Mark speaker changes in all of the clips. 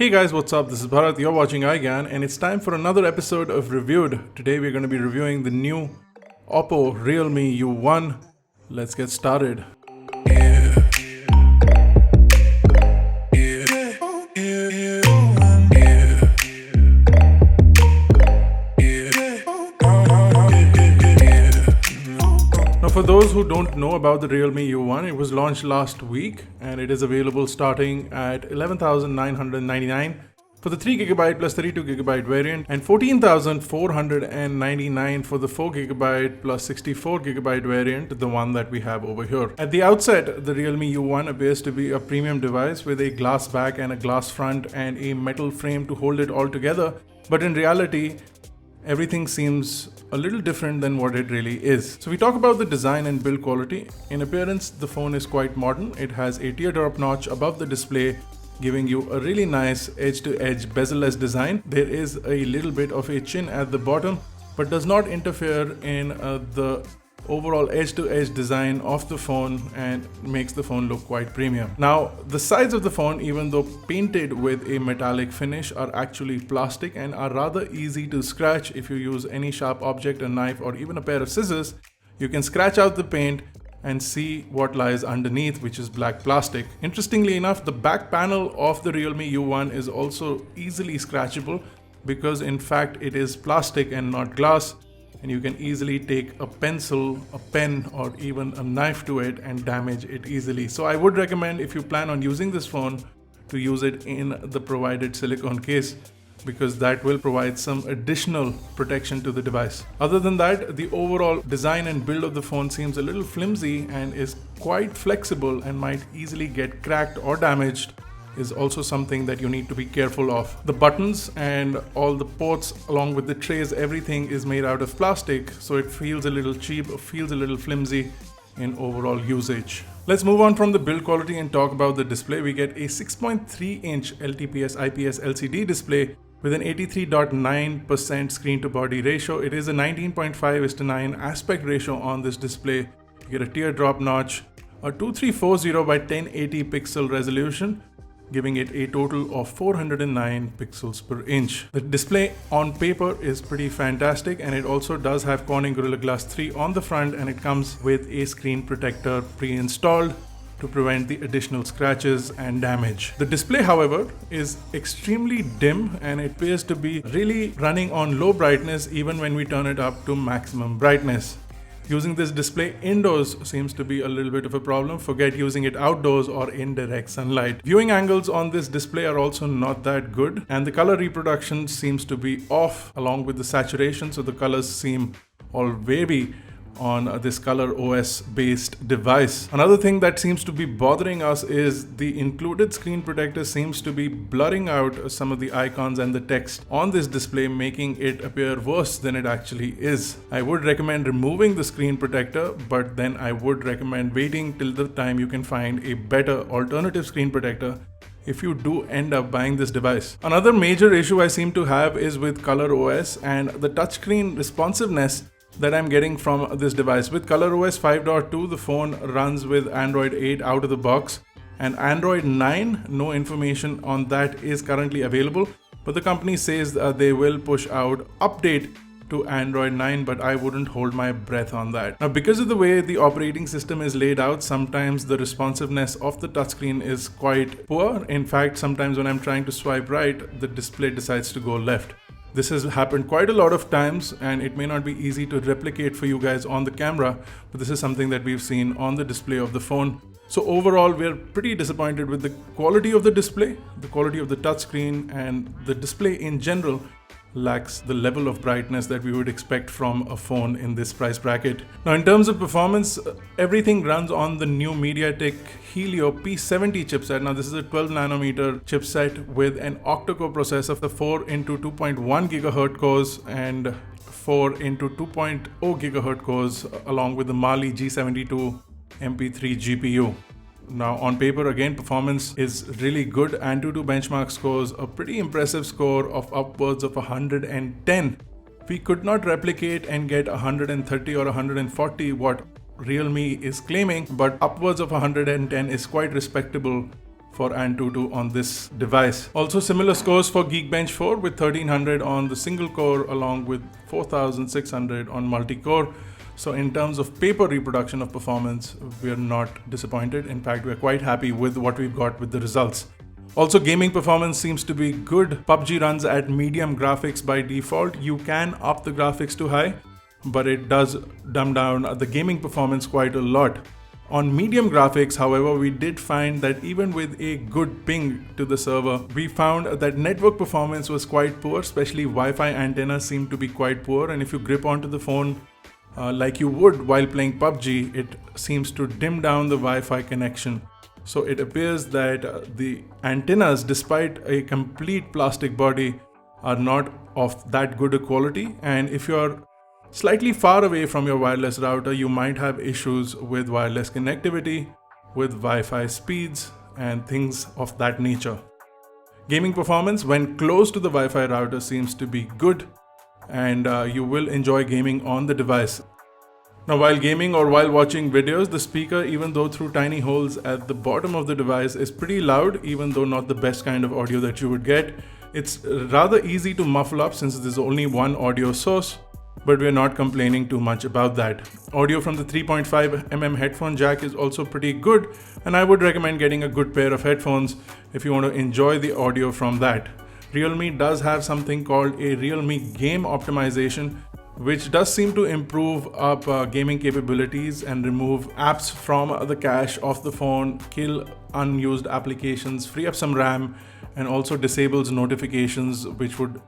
Speaker 1: Hey guys, what's up? This is Bharat, you're watching iGyaan, and it's time for another episode of Reviewed. Today we're going to be reviewing the new Oppo Realme U1. Let's get started. Now, for those who don't know about the Realme U1, it was launched last week and it is available starting at 11,999 for the 3GB plus 32GB variant and 14,499 for the 4GB plus 64GB variant, the one that we have over here. At the outset, the Realme U1 appears to be a premium device with a glass back and a glass front and a metal frame to hold it all together, but in reality, everything seems a little different than what it really is. So we talk about the design and build quality. In appearance, the phone is quite modern. It has a teardrop notch above the display, giving you a really nice edge-to-edge bezel-less design. There is a little bit of a chin at the bottom, but does not interfere in the overall edge-to-edge design of the phone and makes the phone look quite premium. Now, the sides of the phone, even though painted with a metallic finish, are actually plastic and are rather easy to scratch. If you use any sharp object, a knife or even a pair of scissors, you can scratch out the paint and see what lies underneath, which is black plastic. Interestingly enough, the back panel of the Realme U1 is also easily scratchable because in fact it is plastic and not glass, and you can easily take a pencil, a pen, or even a knife to it and damage it easily. So I would recommend, if you plan on using this phone, to use it in the provided silicone case, because that will provide some additional protection to the device. Other than that, the overall design and build of the phone seems a little flimsy and is quite flexible and might easily get cracked or damaged, is also something that you need to be careful of. The buttons and all the ports along with the trays, everything is made out of plastic, so it feels a little cheap, feels a little flimsy in overall usage. Let's move on from the build quality and talk about the display. We get a 6.3-inch LTPS IPS LCD display with an 83.9% screen to body ratio. It is a 19.5:9 aspect ratio on this display. You get a teardrop notch, a 2340 by 1080 pixel resolution, giving it a total of 409 pixels per inch. The display on paper is pretty fantastic, and it also does have Corning Gorilla Glass 3 on the front, and it comes with a screen protector pre-installed to prevent the additional scratches and damage. The display, however, is extremely dim and it appears to be really running on low brightness even when we turn it up to maximum brightness. Using this display indoors seems to be a little bit of a problem. Forget using it outdoors or in direct sunlight. Viewing angles on this display are also not that good, and the color reproduction seems to be off along with the saturation, so the colors seem all wavy on this Color OS based device. Another thing that seems to be bothering us is the included screen protector seems to be blurring out some of the icons and the text on this display, making it appear worse than it actually is. I would recommend removing the screen protector, but then I would recommend waiting till the time you can find a better alternative screen protector if you do end up buying this device. Another major issue I seem to have is with Color OS and the touchscreen responsiveness that I'm getting from this device. With ColorOS 5.2, the phone runs with Android 8 out of the box, and Android 9, no information on that is currently available, but the company says they will push out update to Android 9, but I wouldn't hold my breath on that. Now, because of the way the operating system is laid out, sometimes the responsiveness of the touchscreen is quite poor. In fact, sometimes when I'm trying to swipe right, the display decides to go left. This has happened quite a lot of times, and it may not be easy to replicate for you guys on the camera, but this is something that we've seen on the display of the phone. So overall, we're pretty disappointed with the quality of the display, the quality of the touchscreen, and the display in general lacks the level of brightness that we would expect from a phone in this price bracket. Now, in terms of performance, everything runs on the new MediaTek Helio P70 chipset. Now, this is a 12 nanometer chipset with an octa-core processor, the 4 into 2.1 gigahertz cores and 4 into 2.0 gigahertz cores, along with the Mali G72 MP3 GPU. Now, on paper, again, performance is really good. AnTuTu benchmark scores a pretty impressive score of upwards of 110. We could not replicate and get 130 or 140 what Realme is claiming, but upwards of 110 is quite respectable for Antutu on this device. Also similar scores for Geekbench 4 with 1300 on the single core along with 4600 on multi-core. So in terms of paper reproduction of performance, we are not disappointed. In fact, we're quite happy with what we've got with the results. Also, gaming performance seems to be good. PUBG runs at medium graphics by default. You can up the graphics to high, but it does dumb down the gaming performance quite a lot. On medium graphics, however, we did find that even with a good ping to the server, we found that network performance was quite poor, especially Wi-Fi antennas seemed to be quite poor, and if you grip onto the phone like you would while playing PUBG, it seems to dim down the Wi-Fi connection. So it appears that the antennas, despite a complete plastic body, are not of that good a quality, and if you're slightly far away from your wireless router, you might have issues with wireless connectivity, with Wi-Fi speeds, and things of that nature. Gaming performance when close to the Wi-Fi router seems to be good, and you will enjoy gaming on the device. Now, while gaming or while watching videos, the speaker, even though through tiny holes at the bottom of the device, is pretty loud, even though not the best kind of audio that you would get. It's rather easy to muffle up since there's only one audio source, but we're not complaining too much about that. Audio from the 3.5mm headphone jack is also pretty good, and I would recommend getting a good pair of headphones if you want to enjoy the audio from that. Realme does have something called a Realme game optimization, which does seem to improve up gaming capabilities and remove apps from the cache of the phone, kill unused applications, free up some RAM, and also disables notifications which would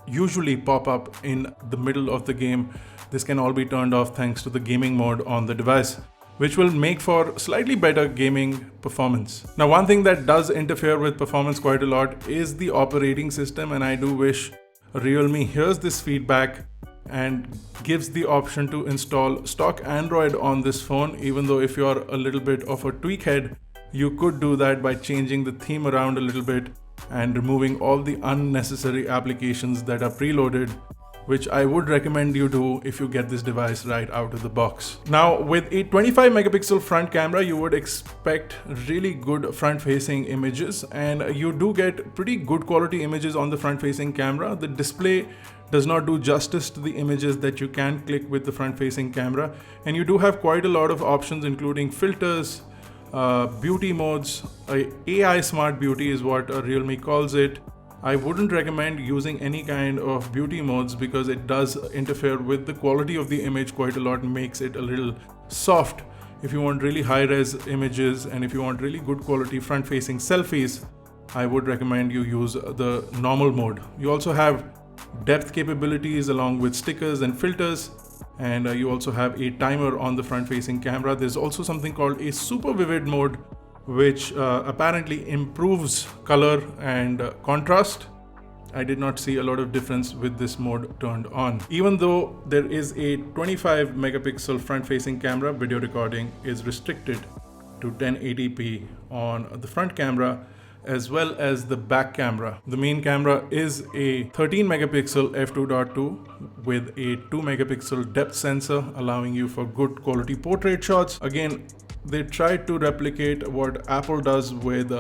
Speaker 1: usually pop up in the middle of the game. This can all be turned off thanks to the gaming mode on the device, which will make for slightly better gaming performance. Now, one thing that does interfere with performance quite a lot is the operating system, and I do wish Realme hears this feedback and gives the option to install stock Android on this phone. Even though if you're a little bit of a tweak head, you could do that by changing the theme around a little bit and removing all the unnecessary applications that are preloaded, which I would recommend you do if you get this device right out of the box. Now, with a 25 megapixel front camera, you would expect really good front facing images, and you do get pretty good quality images on the front facing camera. The display does not do justice to the images that you can click with the front facing camera, and you do have quite a lot of options including filters, beauty modes. AI smart beauty is what Realme calls it. I wouldn't recommend using any kind of beauty modes because it does interfere with the quality of the image quite a lot and makes it a little soft. If you want really high res images and if you want really good quality front facing selfies, I would recommend you use the normal mode. You also have depth capabilities along with stickers and filters, and you also have a timer on the front facing camera. There's also something called a super vivid mode, which apparently improves color and contrast. I did not see a lot of difference with this mode turned on. Even though there is a 25 megapixel front facing camera, video recording is restricted to 1080p on the front camera as well as the back camera. The main camera is a 13 megapixel f2.2 with a 2 megapixel depth sensor, allowing you for good quality portrait shots. Again, they tried to replicate what Apple does with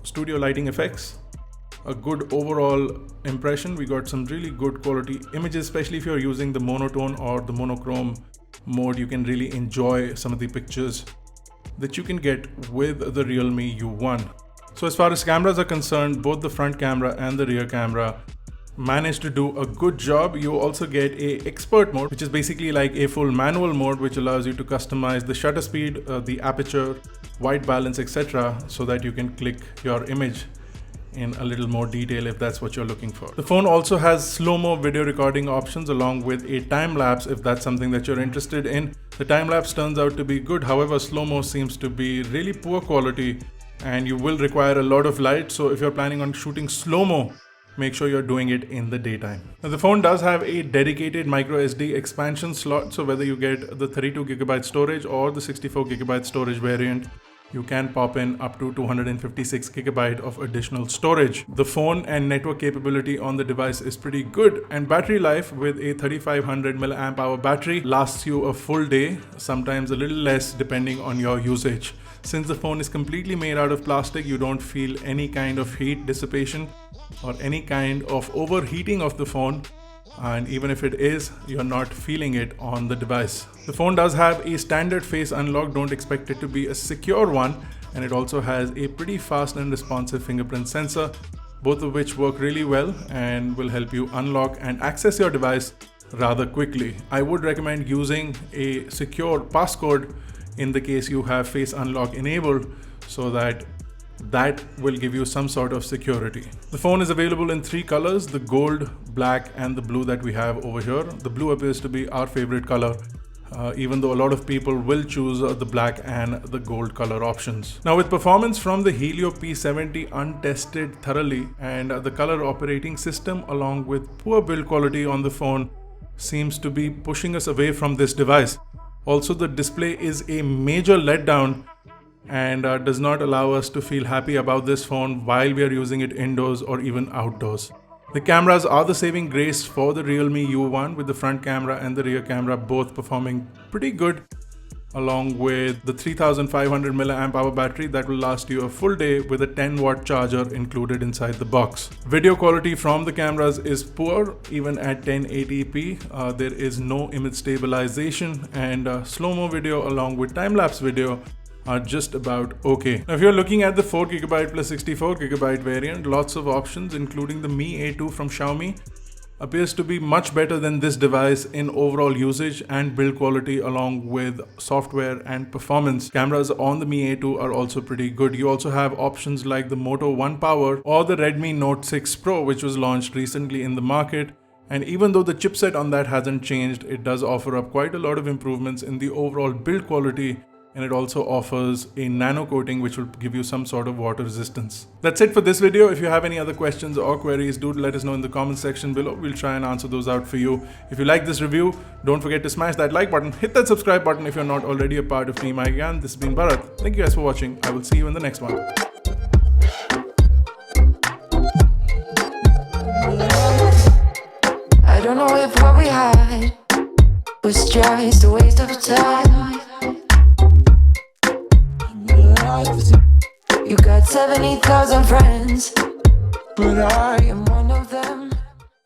Speaker 1: studio lighting effects. A good overall impression. We got some really good quality images, especially if you're using the monotone or the monochrome mode. You can really enjoy some of the pictures that you can get with the Realme U1. So as far as cameras are concerned, both the front camera and the rear camera managed to do a good job. You also get a expert mode, which is basically like a full manual mode, which allows you to customize the shutter speed, the aperture, white balance, etc., so that you can click your image in a little more detail if that's what you're looking for. The phone also has slow-mo video recording options along with a time-lapse if that's something that you're interested in. The time-lapse turns out to be good, however slow-mo seems to be really poor quality and you will require a lot of light, so if you're planning on shooting slow-mo, make sure you're doing it in the daytime. Now, the phone does have a dedicated micro SD expansion slot, so whether you get the 32GB storage or the 64GB storage variant, you can pop in up to 256 gigabyte of additional storage. The phone and network capability on the device is pretty good, and battery life with a 3500 milliamp hour battery lasts you a full day, sometimes a little less depending on your usage. Since the phone is completely made out of plastic, you don't feel any kind of heat dissipation or any kind of overheating of the phone, and even if it is, you're not feeling it on the device. The phone does have a standard face unlock, don't expect it to be a secure one, and it also has a pretty fast and responsive fingerprint sensor, both of which work really well and will help you unlock and access your device rather quickly. I would recommend using a secure passcode in the case you have face unlock enabled, so that will give you some sort of security. The phone is available in 3 colors, the gold, black and the blue that we have over here. The blue appears to be our favorite color, even though a lot of people will choose the black and the gold color options. Now, with performance from the Helio P70 untested thoroughly, and the color operating system along with poor build quality on the phone seems to be pushing us away from this device. Also, the display is a major letdown and does not allow us to feel happy about this phone while we are using it indoors or even outdoors. The cameras are the saving grace for the Realme U1, with the front camera and the rear camera both performing pretty good, along with the 3500 milliamp hour battery that will last you a full day with a 10-watt charger included inside the box. Video quality from the cameras is poor even at 1080p. There is no image stabilization, and slow-mo video along with time-lapse video are just about okay. Now, if you're looking at the 4GB plus 64GB variant, lots of options including the Mi A2 from Xiaomi appears to be much better than this device in overall usage and build quality, along with software and performance. Cameras on the Mi A2 are also pretty good. You also have options like the Moto One Power or the Redmi Note 6 Pro, which was launched recently in the market. And even though the chipset on that hasn't changed, it does offer up quite a lot of improvements in the overall build quality, and it also offers a nano coating which will give you some sort of water resistance. That's it for this video. If you have any other questions or queries, do let us know in the comment section below. We'll try and answer those out for you. If you like this review, don't forget to smash that like button, hit that subscribe button if you're not already a part of Team iGyaan. This has been Bharat. Thank you guys for watching. I will see you in the next one.
Speaker 2: I don't know if what we had was just a waste of time. You got 70,000 friends, but I am one.